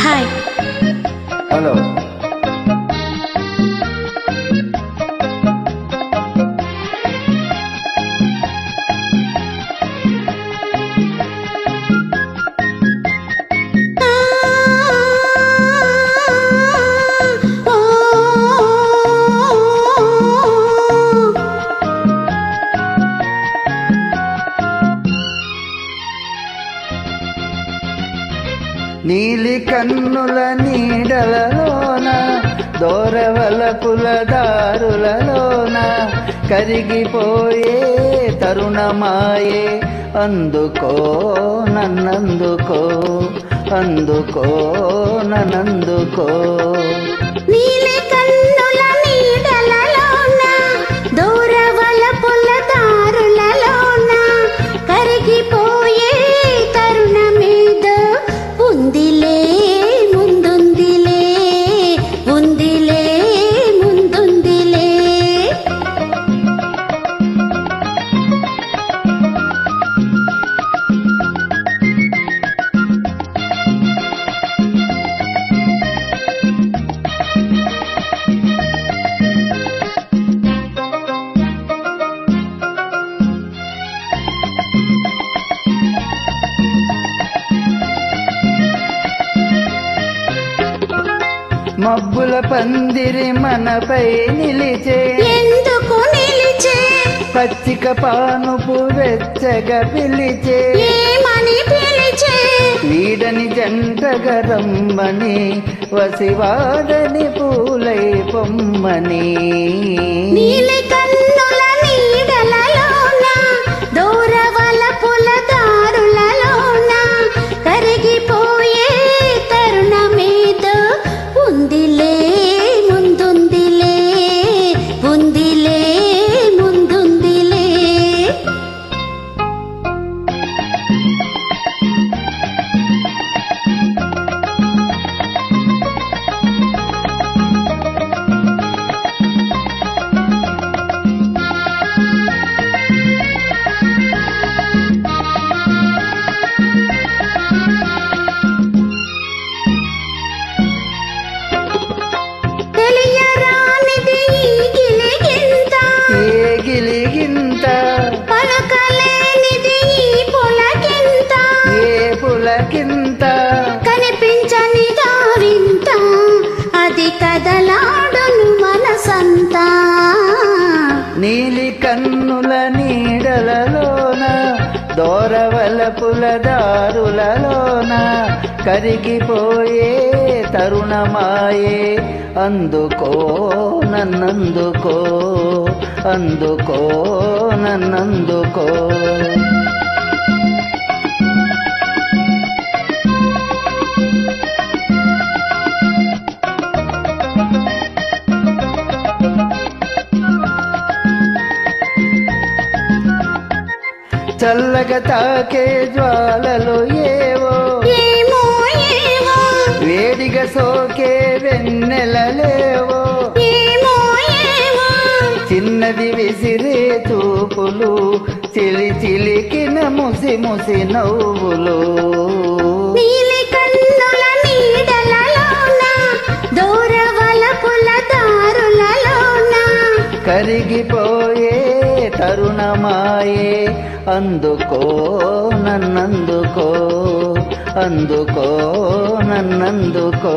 Hi. Hello. నీలి కన్నుల నీడలలోన దోరవలపుల దారులలోన కరిగిపోయే తరుణమాయే అందుకో నన్నందుకో అందుకో నన్నందుకో. నీలి కన్నుల నీడలలోన దూరవలపుల దారులలోన కరిగిపోయే తరుణమేదో ఉందిలే ముందుందిలే ఉందిలే ముందుందిలే. మబ్బుల పందిరి మనపై నిలిచే ఎందుకు నిలిచే పచ్చిక పానుపు వెచ్చగా పిలిచే ఏమని పిలిచే వీడని జంటగా రమ్మని వసివాడని పూలై పొమ్మని. నీలి కన్నుల నీడలలోన దూరవలపుల దారులలోన కరిగిపోయే తరుణమేదో ఉందిలే ముందుందిలే ఉందిలే ముందుందిలే. తెలియరానిది ఈ గిలిగింత ఏ గిలిగింత పలకలేనిది ఈ పులకింత ఏ పులకింత కనిపించని దావింత అది కదలాడును మనసంతా. నీలి కన్నుల నీడలలోన దోరవలపుల దారులలోన కరిగిపోయే తరుణమాయే అందుకో నన్నందుకో అందుకో నన్నందుకో. చల్లగా తాకే జ్వాలలు ఏవో ఏమో ఏమో వేడిగా సోకే వెన్నెలలేవో ఏమో ఏమో చిన్నది విసిరే చూపులు చిలి చిలికిన ముసి ముసి నవ్వులు. నీలి కన్నుల నీడలలోన దూరవలపుల దారులలోన కరిగిపోయే తరుణమాయే అందుకో నన్నందుకో అందుకో నన్నందుకో.